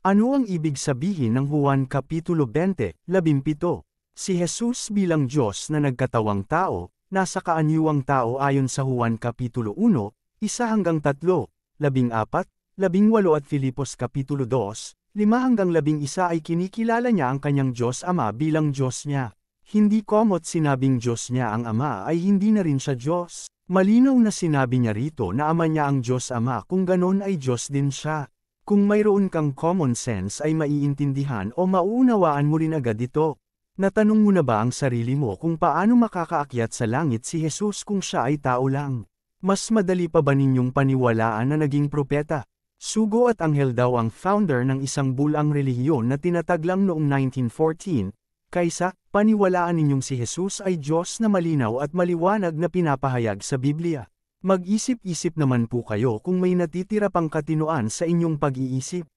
Ano ang ibig sabihin ng Juan Kapitulo 20:17? Si Jesus bilang Diyos na nagkatawang tao, nasa kaanyuang tao ayon sa Juan Kapitulo 1:1-3, 14, 18 at Filipos Kapitulo 2:5-11 ay kinikilala niya ang kanyang Diyos Ama bilang Diyos niya. Hindi komot sinabing Diyos niya ang Ama ay hindi na rin siya Diyos. Malinaw na sinabi niya rito na Ama niya ang Diyos Ama kung ganon ay Diyos din siya. Kung mayroon kang common sense ay maiintindihan o mauunawaan mo rin agad ito. Natanong mo na ba ang sarili mo kung paano makakaakyat sa langit si Jesus kung siya ay tao lang? Mas madali pa ba ninyong paniwalaan na naging propeta? Sugo at anghel daw ang founder ng isang bulang relihiyon na tinataglang noong 1914, kaysa, paniwalaan ninyong si Jesus ay Diyos na malinaw at maliwanag na pinapahayag sa Biblia. Mag-isip-isip naman po kayo kung may natitira pang katinoan sa inyong pag-iisip.